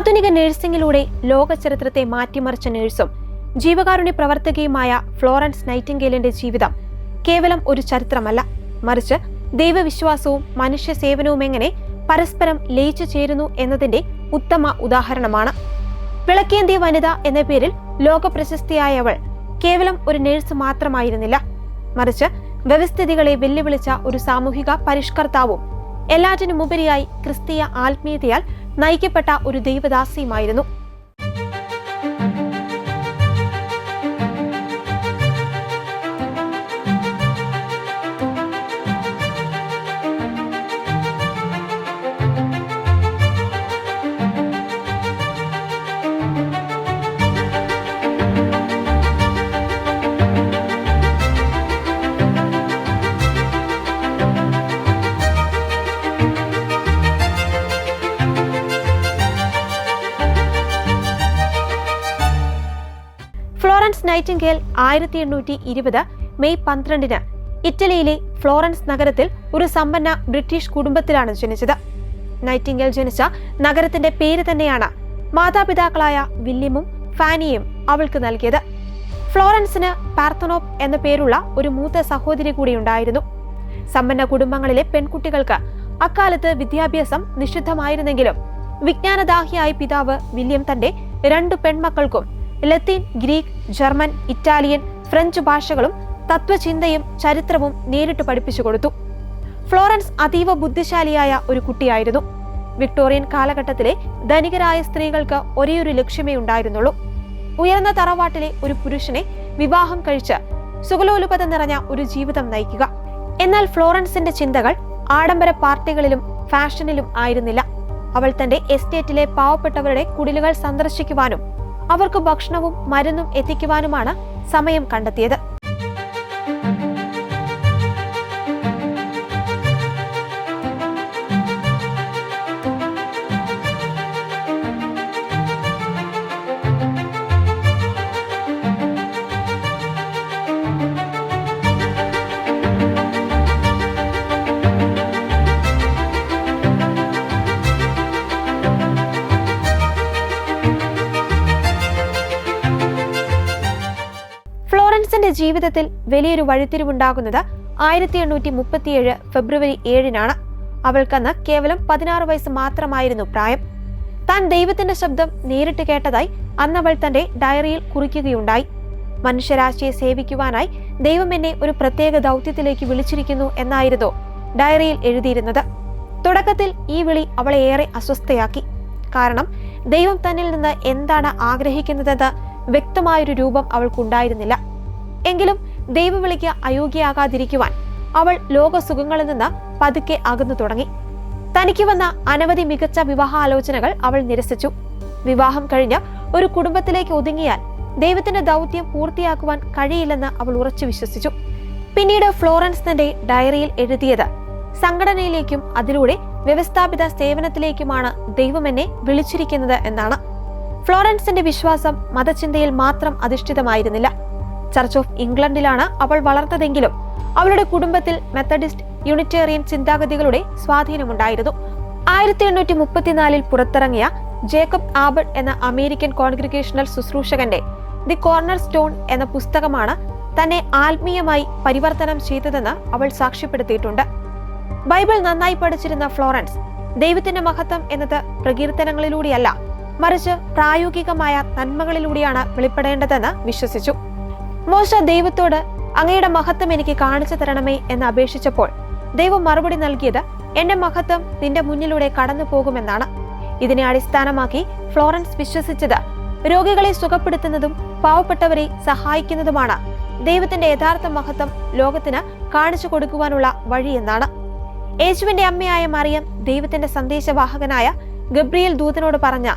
ആധുനിക നഴ്സിംഗിലൂടെ ലോക ചരിത്രത്തെ മാറ്റിമറിച്ച നഴ്സും ജീവകാരുണ്യ പ്രവർത്തകയുമായ ഫ്ലോറൻസ് നൈറ്റിംഗേലിന്റെ ജീവിതം കേവലം ഒരു ചരിത്രമല്ല, മറിച്ച് ദൈവവിശ്വാസവും മനുഷ്യ സേവനവും എങ്ങനെ പരസ്പരം ലയിച്ചു ചേരുന്നു എന്നതിന്റെ ഉത്തമ ഉദാഹരണമാണ്. വിളക്കേന്തിയ വനിത എന്ന പേരിൽ ലോക പ്രശസ്തിയായ അവൾ കേവലം ഒരു നഴ്സ് മാത്രമായിരുന്നില്ല, മറിച്ച് വ്യവസ്ഥിതികളെ വെല്ലുവിളിച്ച ഒരു സാമൂഹിക പരിഷ്കർത്താവും എല്ലാറ്റിനുമുപരിയായി ക്രിസ്തീയ ആത്മീയതയാൽ നയിക്കപ്പെട്ട ഒരു ദൈവദാസിയുമായിരുന്നു. ഫ്ലോറൻസ് നൈറ്റിംഗേൽ 1820 മെയ് 12 ഇറ്റലിയിലെ ഫ്ലോറൻസ് നഗരത്തിൽ ഒരു സമ്പന്ന ബ്രിട്ടീഷ് കുടുംബത്തിലാണ് ജനിച്ചത്. നൈറ്റിംഗേൽ ജനിച്ച നഗരത്തിന്റെ പേര് തന്നെയാണ് മാതാപിതാക്കളായ വില്യമും ഫാനിയും അവൾക്ക് നൽകിയത്. ഫ്ലോറൻസിന് പാർത്തനോപ്പ് എന്ന പേരുള്ള ഒരു മൂത്ത സഹോദരി കൂടി ഉണ്ടായിരുന്നു. സമ്പന്ന കുടുംബങ്ങളിലെ പെൺകുട്ടികൾക്ക് അക്കാലത്ത് വിദ്യാഭ്യാസം നിഷിദ്ധമായിരുന്നെങ്കിലും വിജ്ഞാനദാഹിയായ പിതാവ് വില്യം തന്റെ 2 പെൺമക്കൾക്കും ലത്തീൻ, ഗ്രീക്ക്, ജർമ്മൻ, ഇറ്റാലിയൻ, ഫ്രഞ്ച് ഭാഷകളും തത്വചിന്തയും ചരിത്രവും നേരിട്ട് പഠിപ്പിച്ചു കൊടുത്തു. ഫ്ലോറൻസ് അതീവ ബുദ്ധിശാലിയായ ഒരു കുട്ടിയായിരുന്നു. വിക്ടോറിയൻ കാലഘട്ടത്തിലെ ധനികരായ സ്ത്രീകൾക്ക് ഒരേയൊരു ലക്ഷ്യമേ ഉണ്ടായിരുന്നുള്ളൂ: ഉയർന്ന തറവാട്ടിലെ ഒരു പുരുഷനെ വിവാഹം കഴിച്ച് സുഖലോലുപത നിറഞ്ഞ ഒരു ജീവിതം നയിക്കുക. എന്നാൽ ഫ്ലോറൻസിന്റെ ചിന്തകൾ ആഡംബര പാർട്ടികളിലും ഫാഷനിലും ആയിരുന്നില്ല. അവൾ തന്റെ എസ്റ്റേറ്റിലെ പാവപ്പെട്ടവരുടെ കുടിലുകൾ സന്ദർശിക്കുവാനും അവർക്ക് ഭക്ഷണവും മരുന്നും എത്തിക്കുവാനുമാണ് സമയം കണ്ടെത്തിയത്. ഫ്ലോറൻസിന്റെ ജീവിതത്തിൽ വലിയൊരു വഴിത്തിരിവുണ്ടാകുന്നത് 1837 ഫെബ്രുവരി 7 അവൾക്കന്ന് കേവലം 16 വയസ്സ് മാത്രമായിരുന്നു പ്രായം. താൻ ദൈവത്തിന്റെ ശബ്ദം നേരിട്ട് കേട്ടതായി അന്നവൾ തന്റെ ഡയറിയിൽ കുറിക്കുകയുണ്ടായി. മനുഷ്യരാശിയെ സേവിക്കുവാനായി ദൈവം എന്നെ ഒരു പ്രത്യേക ദൗത്യത്തിലേക്ക് വിളിച്ചിരിക്കുന്നു എന്നായിരുന്നു ഡയറിയിൽ എഴുതിയിരുന്നത്. തുടക്കത്തിൽ ഈ വിളി അവളെ ഏറെ അസ്വസ്ഥയാക്കി. കാരണം ദൈവം തന്നിൽ നിന്ന് എന്താണ് ആഗ്രഹിക്കുന്നതെന്ന് വ്യക്തമായൊരു രൂപം അവൾക്കുണ്ടായിരുന്നില്ല. എങ്കിലും ദൈവവിളിക്ക് അയോഗ്യയാകാതിരിക്കുവാൻ അവൾ ലോകസുഖങ്ങളിൽ നിന്ന് പതുക്കെ അകന്നു തുടങ്ങി. തനിക്ക് വന്ന അനവധി മികച്ച വിവാഹാലോചനകൾ അവൾ നിരസിച്ചു. വിവാഹം കഴിഞ്ഞ് ഒരു കുടുംബത്തിലേക്ക് ഒതുങ്ങിയാൽ ദൈവത്തിന്റെ ദൗത്യം പൂർത്തിയാക്കുവാൻ കഴിയില്ലെന്ന് അവൾ ഉറച്ചു വിശ്വസിച്ചു. പിന്നീട് ഫ്ലോറൻസ് തന്റെ ഡയറിയിൽ എഴുതിയത് സംഘടനയിലേക്കും അതിലൂടെ വ്യവസ്ഥാപിത സേവനത്തിലേക്കുമാണ് ദൈവം എന്നെ വിളിച്ചിരിക്കുന്നത് എന്നാണ്. ഫ്ലോറൻസിന്റെ വിശ്വാസം മതചിന്തയിൽ മാത്രം അധിഷ്ഠിതമായിരുന്നില്ല. ചർച്ച് ഓഫ് ഇംഗ്ലണ്ടിലാണ് അവൾ വളർന്നതെങ്കിലും അവളുടെ കുടുംബത്തിൽ മെത്തഡിസ്റ്റ്, യൂണിറ്റേറിയൻ ചിന്താഗതികളുടെ സ്വാധീനമുണ്ടായിരുന്നു. 1834 പുറത്തിറങ്ങിയ ജേക്കബ് ആബർട്ട് എന്ന അമേരിക്കൻ കോൺഗ്രിഗേഷണൽ ശുശ്രൂഷകന്റെ ദി കോർണർ സ്റ്റോൺ എന്ന പുസ്തകമാണ് തന്നെ ആത്മീയമായി പരിവർത്തനം ചെയ്തതെന്ന് അവൾ സാക്ഷ്യപ്പെടുത്തിയിട്ടുണ്ട്. ബൈബിൾ നന്നായി പഠിച്ചിരുന്ന ഫ്ലോറൻസ് ദൈവത്തിന്റെ മഹത്വം എന്നത് പ്രകീർത്തനങ്ങളിലൂടെയല്ല, മറിച്ച് പ്രായോഗികമായ നന്മകളിലൂടെയാണ് വെളിപ്പെടേണ്ടതെന്ന് വിശ്വസിച്ചു. മോശ ദൈവത്തോട് അങ്ങയുടെ മഹത്വം എനിക്ക് കാണിച്ചു തരണമേ എന്ന് അപേക്ഷിച്ചപ്പോൾ ദൈവം മറുപടി നൽകിയത് എന്റെ മഹത്വം നിന്റെ മുന്നിലൂടെ കടന്നു പോകുമെന്നാണ്. ഇതിനെ അടിസ്ഥാനമാക്കി ഫ്ലോറൻസ് വിശ്വസിച്ചത് രോഗികളെ സുഖപ്പെടുത്തുന്നതും പാവപ്പെട്ടവരെ സഹായിക്കുന്നതുമാണ് ദൈവത്തിന്റെ യഥാർത്ഥ മഹത്വം ലോകത്തിന് കാണിച്ചു കൊടുക്കുവാനുള്ള വഴി എന്നാണ്. യേശുവിന്റെ അമ്മയായ മറിയം ദൈവത്തിന്റെ സന്ദേശവാഹകനായ ഗബ്രിയേൽ ദൂതനോട് പറഞ്ഞ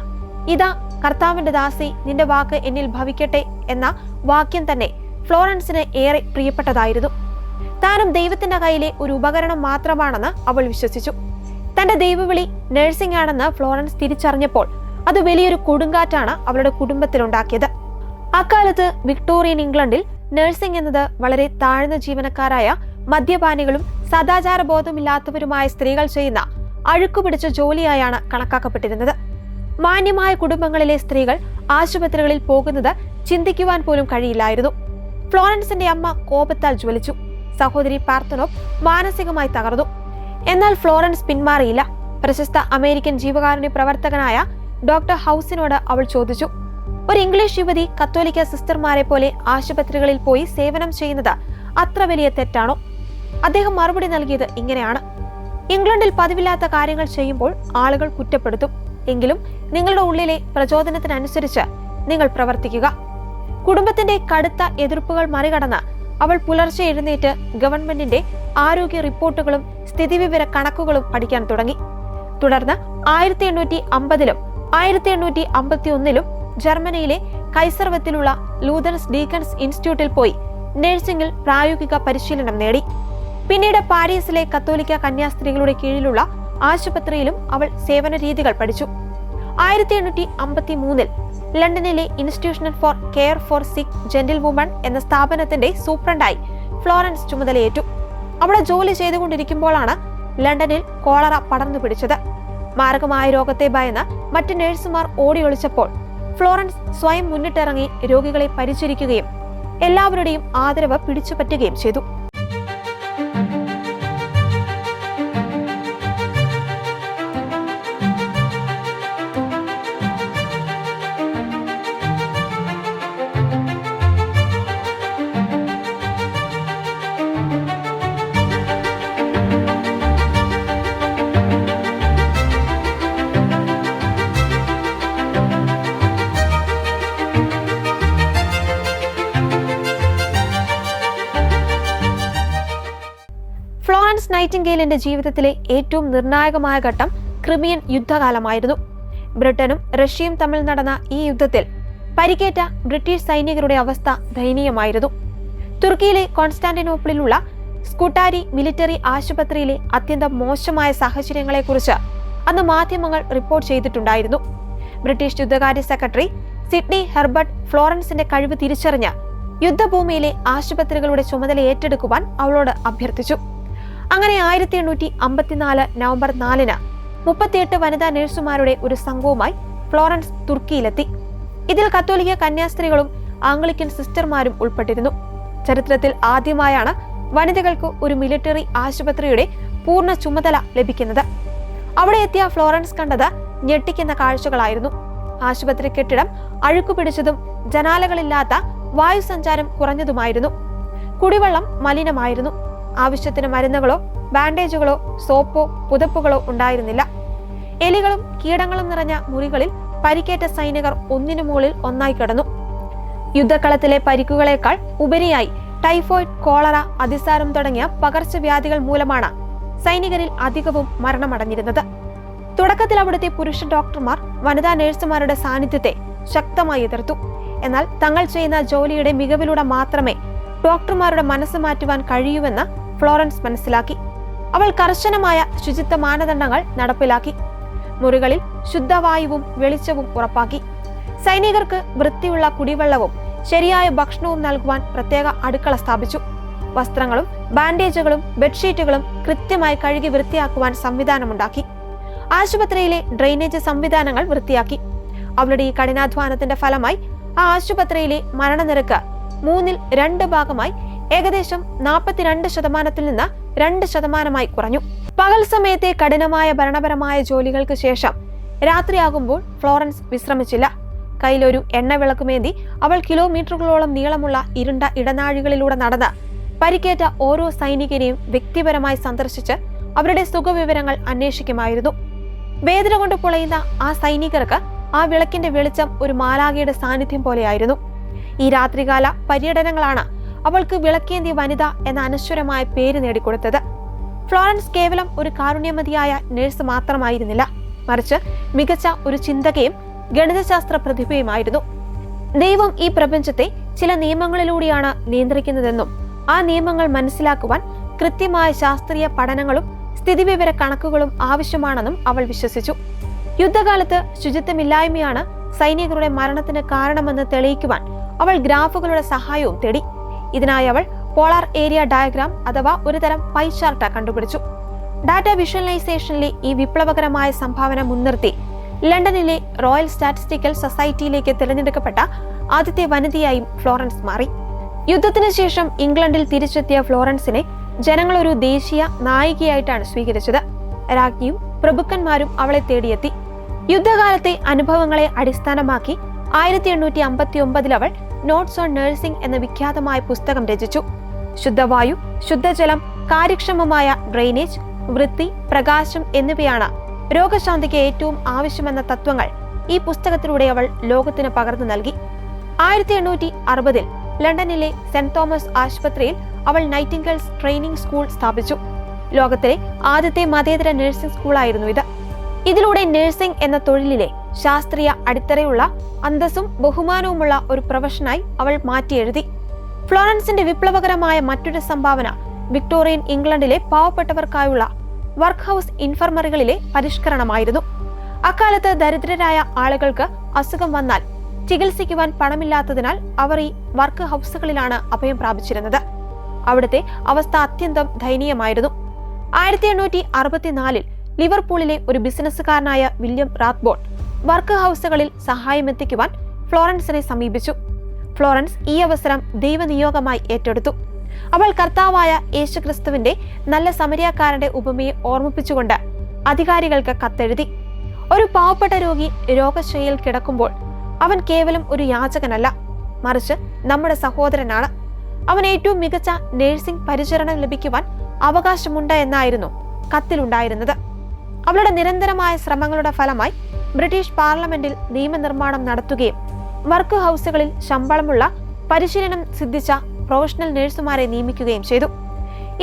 "ഇതാ കർത്താവിന്റെ ദാസി, നിന്റെ വാക്ക് എന്നിൽ ഭവിക്കട്ടെ" എന്ന വാക്യം തന്നെ ഫ്ലോറൻസിന് ഏറെ പ്രിയപ്പെട്ടതായിരുന്നു. താനും ദൈവത്തിന്റെ കയ്യിലെ ഒരു ഉപകരണം മാത്രമാണെന്ന് അവൾ വിശ്വസിച്ചു. തന്റെ ദൈവവിളി നഴ്സിംഗ് ആണെന്ന് ഫ്ലോറൻസ് തിരിച്ചറിഞ്ഞപ്പോൾ അത് വലിയൊരു കൊടുങ്കാറ്റാണ് അവളുടെ കുടുംബത്തിലുണ്ടാക്കിയത്. അക്കാലത്ത് വിക്ടോറിയൻ ഇംഗ്ലണ്ടിൽ നഴ്സിംഗ് എന്നത് വളരെ താഴ്ന്ന ജീവനക്കാരായ മദ്യപാനികളും സദാചാര ബോധമില്ലാത്തവരുമായ സ്ത്രീകൾ ചെയ്യുന്ന അഴുക്കുപിടിച്ച ജോലിയായാണ് കണക്കാക്കപ്പെട്ടിരുന്നത്. മാന്യമായ കുടുംബങ്ങളിലെ സ്ത്രീകൾ ആശുപത്രികളിൽ പോകുന്നത് ചിന്തിക്കുവാൻ പോലും കഴിയില്ലായിരുന്നു. ഫ്ലോറൻസിന്റെ അമ്മ കോപത്താൽ ജ്വലിച്ചു. സഹോദരി പാർത്തനോപ്പ് മാനസികമായി തകർന്നു. എന്നാൽ ഫ്ലോറൻസ് പിന്മാറിയില്ല. പ്രശസ്ത അമേരിക്കൻ ജീവകാരുണ്യ പ്രവർത്തകനായ ഡോക്ടർ ഹൗസിനോട് അവൾ ചോദിച്ചു, ഒരു ഇംഗ്ലീഷ് യുവതി കത്തോലിക്ക സിസ്റ്റർമാരെ പോലെ ആശുപത്രികളിൽ പോയി സേവനം ചെയ്യുന്നത് അത്ര വലിയ തെറ്റാണോ? അദ്ദേഹം മറുപടി നൽകിയത് ഇങ്ങനെയാണ്: ഇംഗ്ലണ്ടിൽ പതിവില്ലാത്ത കാര്യങ്ങൾ ചെയ്യുമ്പോൾ ആളുകൾ കുറ്റപ്പെടുത്തും. എങ്കിലും നിങ്ങളുടെ ഉള്ളിലെ പ്രചോദനത്തിനനുസരിച്ച് നിങ്ങൾ പ്രവർത്തിക്കുക. കുടുംബത്തിന്റെ കടുത്ത എതിർപ്പുകൾ മറികടന്ന് അവൾ പുലർച്ചെ എഴുന്നേറ്റ് ഗവൺമെന്റിന്റെ ആരോഗ്യ റിപ്പോർട്ടുകളും സ്ഥിതിവിവര കണക്കുകളും പഠിക്കാൻ തുടങ്ങി. തുടർന്ന് 1850-ലും 1851-ലും ജർമ്മനിയിലെ കൈസർവത്തിലുള്ള ലൂതൻസ് ഡീക്കൻസ് ഇൻസ്റ്റിറ്റ്യൂട്ടിൽ പോയി നഴ്സിംഗിൽ പ്രായോഗിക പരിശീലനം നേടി. പിന്നീട് പാരീസിലെ കത്തോലിക്ക കന്യാസ്ത്രീകളുടെ കീഴിലുള്ള ആശുപത്രിയിലും അവൾ സേവന രീതികൾ പഠിച്ചു. 1853-ൽ ലണ്ടനിലെ ഇൻസ്റ്റിറ്റ്യൂഷൻ ഫോർ കെയർ ഫോർ സിക്ക് ജെന്റിൽ വുമൺ എന്ന സ്ഥാപനത്തിന്റെ സൂപ്രണ്ടായി ഫ്ലോറൻസ് ചുമതലയേറ്റു. അവിടെ ജോലി ചെയ്തുകൊണ്ടിരിക്കുമ്പോഴാണ് ലണ്ടനിൽ കോളറ പടർന്നു പിടിച്ചത്. മാരകമായ രോഗത്തെ ഭയന്ന് മറ്റ് നഴ്സുമാർ ഓടിയൊളിച്ചപ്പോൾ ഫ്ലോറൻസ് സ്വയം മുന്നിട്ടിറങ്ങി രോഗികളെ പരിചരിക്കുകയും എല്ലാവരുടെയും ആദരവ് പിടിച്ചുപറ്റുകയും ചെയ്തു. ഫ്ലോറൻസ് നൈറ്റിംഗേലിന്റെ ജീവിതത്തിലെ ഏറ്റവും നിർണായകമായ ഘട്ടം ക്രിമിയൻ യുദ്ധകാലമായിരുന്നു. ബ്രിട്ടനും റഷ്യയും തമ്മിൽ നടന്ന ഈ യുദ്ധത്തിൽ പരിക്കേറ്റ ബ്രിട്ടീഷ് സൈനികരുടെ അവസ്ഥ ദയനീയമായിരുന്നു. തുർക്കിയിലെ കോൺസ്റ്റാന്റിനോപ്പിളിലുള്ള സ്കുട്ടാരി മിലിറ്ററി ആശുപത്രിയിലെ അത്യന്തം മോശമായ സാഹചര്യങ്ങളെക്കുറിച്ച് അന്ന് മാധ്യമങ്ങൾ റിപ്പോർട്ട് ചെയ്തിട്ടുണ്ടായിരുന്നു. ബ്രിട്ടീഷ് യുദ്ധകാര്യ സെക്രട്ടറി സിഡ്നി ഹെർബർട്ട് ഫ്ലോറൻസിന്റെ കഴിവ് തിരിച്ചറിഞ്ഞ് യുദ്ധഭൂമിയിലെ ആശുപത്രികളുടെ ചുമതല ഏറ്റെടുക്കുവാൻ അവളോട് അഭ്യർത്ഥിച്ചു. അങ്ങനെ 1854 നവംബർ 4-ന് 38 വനിതാ നഴ്സുമാരുടെ ഒരു സംഘവുമായി ഫ്ലോറൻസ് തുർക്കിയിലെത്തി. ഇതിൽ കത്തോലിക്ക കന്യാസ്ത്രീകളും ആംഗ്ലിക്കൻ സിസ്റ്റർമാരും ഉൾപ്പെട്ടിരുന്നു. ചരിത്രത്തിൽ ആദ്യമായാണ് വനിതകൾക്ക് ഒരു മിലിറ്ററി ആശുപത്രിയുടെ പൂർണ്ണ ചുമതല ലഭിക്കുന്നത്. അവിടെ എത്തിയ ഫ്ലോറൻസ് കണ്ടത് ഞെട്ടിക്കുന്ന കാഴ്ചകളായിരുന്നു. ആശുപത്രി കെട്ടിടം അഴുക്കുപിടിച്ചതും ജനാലകളില്ലാത്ത വായുസഞ്ചാരം കുറഞ്ഞതുമായിരുന്നു. കുടിവെള്ളം മലിനമായിരുന്നു. ആവശ്യത്തിന് മരുന്നുകളോ ബാൻഡേജുകളോ സോപ്പോ പുതപ്പുകളോ ഉണ്ടായിരുന്നില്ല. എലികളും കീടങ്ങളും നിറഞ്ഞ മുറികളിൽ പരിക്കേറ്റ സൈനികർ ഒന്നിനു മുകളിൽ ഒന്നായി കിടന്നു. യുദ്ധക്കളത്തിലെ പരിക്കുകളേക്കാൾ ഉപരിയായി ടൈഫോയിഡ്, കോളറ, അതിസാരം തുടങ്ങിയ പകർച്ചവ്യാധികൾ മൂലമാണ് സൈനികരിൽ അധികവും മരണമടഞ്ഞിരുന്നത്. തുടക്കത്തിൽ അവിടുത്തെ പുരുഷ ഡോക്ടർമാർ വനിതാ നഴ്സുമാരുടെ സാന്നിധ്യത്തെ ശക്തമായി എതിർത്തു. എന്നാൽ തങ്ങൾ ചെയ്യുന്ന ജോലിയുടെ മികവിലൂടെ മാത്രമേ ഡോക്ടർമാരുടെ മനസ്സ് മാറ്റുവാൻ കഴിയൂവെന്ന് ഫ്ലോറൻസ് മനസ്സിലാക്കി. അവൾ കർശനമായ ശുചിത്വ മാനദണ്ഡങ്ങൾ നടപ്പിലാക്കി. മുറികളിൽ ശുദ്ധവായുവും വെളിച്ചവും ഉറപ്പാക്കി. സൈനികർക്ക് വൃത്തിയുള്ള കുടിവെള്ളവും ശരിയായ ഭക്ഷണവും നൽകുവാൻ പ്രത്യേക അടുക്കള സ്ഥാപിച്ചു. വസ്ത്രങ്ങളും ബാൻഡേജുകളും ബെഡ്ഷീറ്റുകളും കൃത്യമായി കഴുകി വൃത്തിയാക്കുവാൻ സംവിധാനമുണ്ടാക്കി. ആശുപത്രിയിലെ ഡ്രെയിനേജ് സംവിധാനങ്ങൾ വൃത്തിയാക്കി. അവളുടെ ഈ കഠിനാധ്വാനത്തിന്റെ ഫലമായി ആ ആശുപത്രിയിലെ മരണനിരക്ക് 2/3 ഭാഗമായി ഏകദേശം 42% നിന്ന് 2% കുറഞ്ഞു. പകൽ സമയത്തെ കഠിനമായ ഭരണപരമായ ജോലികൾക്ക് ശേഷം രാത്രിയാകുമ്പോൾ ഫ്ലോറൻസ് വിശ്രമിച്ചില്ല. കയ്യിലൊരു എണ്ണവിളക്കുമേന്തി അവൾ കിലോമീറ്ററുകളോളം നീളമുള്ള ഇരുണ്ട ഇടനാഴികളിലൂടെ നടന്ന് പരിക്കേറ്റ ഓരോ സൈനികനെയും വ്യക്തിപരമായി സന്ദർശിച്ച് അവരുടെ സുഖവിവരങ്ങൾ അന്വേഷിക്കുമായിരുന്നു. വേദന കൊണ്ട് പൊളയുന്ന ആ സൈനികർക്ക് ആ വിളക്കിന്റെ വെളിച്ചം ഒരു മാലാഖയുടെ സാന്നിധ്യം പോലെയായിരുന്നു. ഈ രാത്രികാല പര്യടനങ്ങളാണ് അവൾക്ക് വിളക്കേന്തിയ വനിത എന്ന അനശ്വരമായ പേര് നേടിക്കൊടുത്തത്. ഫ്ലോറൻസ് കേവലം ഒരു കാരുണ്യമതിയായ നഴ്സ് മാത്രമായിരുന്നില്ല, മറിച്ച് മികച്ച ഒരു ചിന്തകയും ഗണിതശാസ്ത്ര പ്രതിഭയുമായിരുന്നു. ദൈവം ഈ പ്രപഞ്ചത്തെ ചില നിയമങ്ങളിലൂടെയാണ് നിയന്ത്രിക്കുന്നതെന്നും ആ നിയമങ്ങൾ മനസ്സിലാക്കുവാൻ കൃത്യമായ ശാസ്ത്രീയ പഠനങ്ങളും സ്ഥിതിവിവര കണക്കുകളും ആവശ്യമാണെന്നും അവൾ വിശ്വസിച്ചു. യുദ്ധകാലത്ത് ശുചിത്വമില്ലായ്മയാണ് സൈനികരുടെ മരണത്തിന് കാരണമെന്ന് തെളിയിക്കുവാൻ അവൾ ഗ്രാഫുകളുടെ സഹായവും തേടി. ഇതിനായി അവൾ പോളാർ ഏരിയ ഡയഗ്രാം അഥവാ ഒരുതരം പൈ ചാർട്ട് കണ്ടുപിടിച്ചു. ഡാറ്റ വിഷ്വലൈസേഷനിലെ ഈ വിപ്ലവകരമായ സംഭാവന മുൻനിർത്തി ലണ്ടനിലെ റോയൽ സ്റ്റാറ്റിസ്റ്റിക്കൽ സൊസൈറ്റിയിലേക്ക് തിരഞ്ഞെടുക്കപ്പെട്ട ആദ്യത്തെ വനിതയായും ഫ്ലോറൻസ് മാറി. യുദ്ധത്തിന് ശേഷം ഇംഗ്ലണ്ടിൽ തിരിച്ചെത്തിയ ഫ്ലോറൻസിനെ ജനങ്ങൾ ഒരു ദേശീയ നായികയായിട്ടാണ് സ്വീകരിച്ചത്. രാജ്ഞിയും പ്രഭുക്കന്മാരും അവളെ തേടിയെത്തി. യുദ്ധകാലത്തെ അനുഭവങ്ങളെ അടിസ്ഥാനമാക്കി 1859 അവൾ നോട്ട്സ് ഓൺ നഴ്സിംഗ് എന്ന വിഖ്യാതമായ പുസ്തകം രചിച്ചു. ശുദ്ധവായു, ശുദ്ധജലം, കാര്യക്ഷമമായ ഡ്രെയിനേജ്, വൃത്തി, പ്രകാശം എന്നിവയാണ് രോഗശാന്തിക്ക് ഏറ്റവും ആവശ്യമെന്ന തത്വങ്ങൾ ഈ പുസ്തകത്തിലൂടെ അവൾ ലോകത്തിന് പകർന്നു നൽകി. 1860 ലണ്ടനിലെ സെന്റ് തോമസ് ആശുപത്രിയിൽ അവൾ നൈറ്റിംഗേൽസ് ട്രെയിനിംഗ് സ്കൂൾ സ്ഥാപിച്ചു. ലോകത്തിലെ ആദ്യത്തെ മതേതര നഴ്സിംഗ് സ്കൂളായിരുന്നു ഇത്. ഇതിലൂടെ നഴ്സിംഗ് എന്ന തൊഴിലിലെ ശാസ്ത്രീയ അടിത്തറയുള്ള അന്തസ്സും ബഹുമാനവുമുള്ള ഒരു പ്രൊഫഷനായി അവൾ മാറ്റിയെഴുതി. ഫ്ലോറൻസിന്റെ വിപ്ലവകരമായ മറ്റൊരു സംഭാവന വിക്ടോറിയൻ ഇംഗ്ലണ്ടിലെ പാവപ്പെട്ടവർക്കായുള്ള വർക്ക് ഹൗസ് ഇൻഫർമറികളിലെ പരിഷ്കരണമായിരുന്നു. അക്കാലത്ത് ദരിദ്രരായ ആളുകൾക്ക് അസുഖം വന്നാൽ ചികിത്സിക്കുവാൻ പണമില്ലാത്തതിനാൽ അവർ ഈ വർക്ക് ഹൗസുകളിലാണ് അഭയം പ്രാപിച്ചിരുന്നത്. അവിടുത്തെ അവസ്ഥ അത്യന്തം ദയനീയമായിരുന്നു. 1864 ലിവർപൂളിലെ ഒരു ബിസിനസ്സുകാരനായ വില്യം റാത്ബോർഡ് വർക്ക് ഹൗസുകളിൽ സഹായമെത്തിക്കുവാൻ ഫ്ലോറൻസിനെ സമീപിച്ചു. ഫ്ലോറൻസ് ഈ അവസരം ദൈവനിയോഗമായി ഏറ്റെടുത്തു. അവൾ കർത്താവായ യേശുക്രിസ്തുവിന്റെ നല്ല സമരിയാക്കാരന്റെ ഉപമയെ ഓർമ്മിപ്പിച്ചുകൊണ്ട് അധികാരികൾക്ക് കത്തെഴുതി. ഒരു പാവപ്പെട്ട രോഗി രോഗശയ്യയിൽ കിടക്കുമ്പോൾ അവൻ കേവലം ഒരു യാചകനല്ല, മറിച്ച് നമ്മുടെ സഹോദരനാണ്. അവൻ ഏറ്റവും മികച്ച നഴ്സിംഗ് പരിചരണം ലഭിക്കുവാൻ അവകാശമുണ്ട് എന്നായിരുന്നു കത്തിലുണ്ടായിരുന്നത്. അവളുടെ നിരന്തരമായ ശ്രമങ്ങളുടെ ഫലമായി ബ്രിട്ടീഷ് പാർലമെന്റിൽ നിയമനിർമ്മാണം നടത്തുകയും വർക്ക് ഹൗസുകളിൽ ശമ്പളമുള്ള പരിശീലനം സിദ്ധിച്ച പ്രൊഫഷണൽ നഴ്സുമാരെ നിയമിക്കുകയും ചെയ്തു.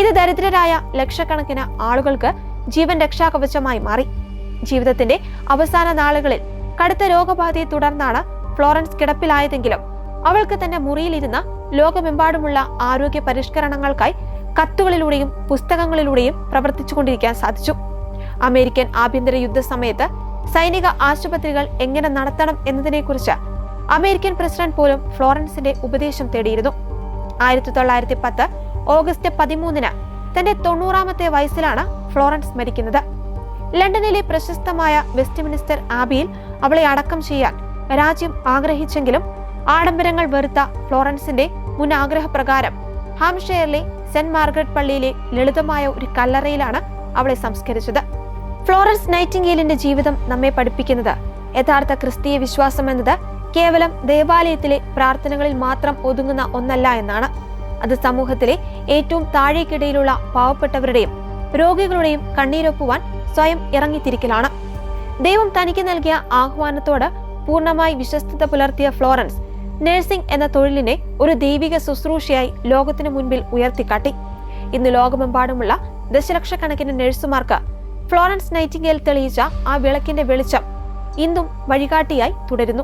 ഇത് ദരിദ്രരായ ലക്ഷക്കണക്കിന് ആളുകൾക്ക് ജീവൻ രക്ഷാകവചമായി മാറി. ജീവിതത്തിന്റെ അവസാന നാളുകളിൽ കടുത്ത രോഗബാധയെ തുടർന്നാണ് ഫ്ലോറൻസ് കിടപ്പിലായതെങ്കിലും അവൾക്ക് തന്റെ മുറിയിലിരുന്ന ലോകമെമ്പാടുമുള്ള ആരോഗ്യ പരിഷ്കരണങ്ങൾക്കായി കത്തുകളിലൂടെയും പുസ്തകങ്ങളിലൂടെയും പ്രവർത്തിച്ചുകൊണ്ടിരിക്കാൻ സാധിച്ചു. അമേരിക്കൻ ആഭ്യന്തര യുദ്ധ സമയത്ത് സൈനിക ആശുപത്രികൾ എങ്ങനെ നടത്തണം എന്നതിനെക്കുറിച്ച് അമേരിക്കൻ പ്രസിഡന്റ് പോലും ഫ്ലോറൻസിന്റെ ഉപദേശം തേടിയിരുന്നു. 1910 ഓഗസ്റ്റ് 13 തന്റെ 90ാമത്തെ വയസ്സിലാണ് ഫ്ലോറൻസ് മരിക്കുന്നത്. ലണ്ടനിലെ പ്രശസ്തമായ വെസ്റ്റ്മിനിസ്റ്റർ ആബിയിൽ അവളെ അടക്കം ചെയ്യാൻ രാജ്യം ആഗ്രഹിച്ചെങ്കിലും ആഡംബരങ്ങൾ വെറുത്ത ഫ്ലോറൻസിന്റെ മുൻ ആഗ്രഹപ്രകാരം ഹാംഷെയറിലെ സെന്റ് മാർഗരറ്റ് പള്ളിയിലെ ലളിതമായ ഒരു കല്ലറയിലാണ് അവളെ സംസ്കരിച്ചത്. ഫ്ലോറൻസ് നൈറ്റിംഗേലിന്റെ ജീവിതം നമ്മെ പഠിപ്പിക്കുന്നത് യഥാർത്ഥ ക്രിസ്തീയ വിശ്വാസം എന്നത് കേവലം ദേവാലയത്തിലെ പ്രാർത്ഥനകളിൽ മാത്രം ഒതുങ്ങുന്ന ഒന്നല്ല എന്നാണ്. അത് സമൂഹത്തിലെ ഏറ്റവും താഴേക്കിടയിലുള്ള പാവപ്പെട്ടവരുടെയും രോഗികളുടെയും കണ്ണീരൊപ്പുവാൻ സ്വയം ഇറങ്ങിത്തിരിക്കലാണ്. ദൈവം തനിക്ക് നൽകിയ ആഹ്വാനത്തോട് പൂർണ്ണമായി വിശ്വസ്തത പുലർത്തിയ ഫ്ലോറൻസ് നഴ്സിംഗ് എന്ന തൊഴിലിനെ ഒരു ദൈവിക ശുശ്രൂഷയായി ലോകത്തിനു മുൻപിൽ ഉയർത്തിക്കാട്ടി. ഇന്ന് ലോകമെമ്പാടുമുള്ള ദശലക്ഷക്കണക്കിന് നഴ്സുമാർക്ക് ഫ്ലോറൻസ് നൈറ്റിംഗേൽ തെളിയിച്ച ആ വിളക്കിന്റെ വെളിച്ചം ഇന്നും വഴികാട്ടിയായി തുടരുന്നു.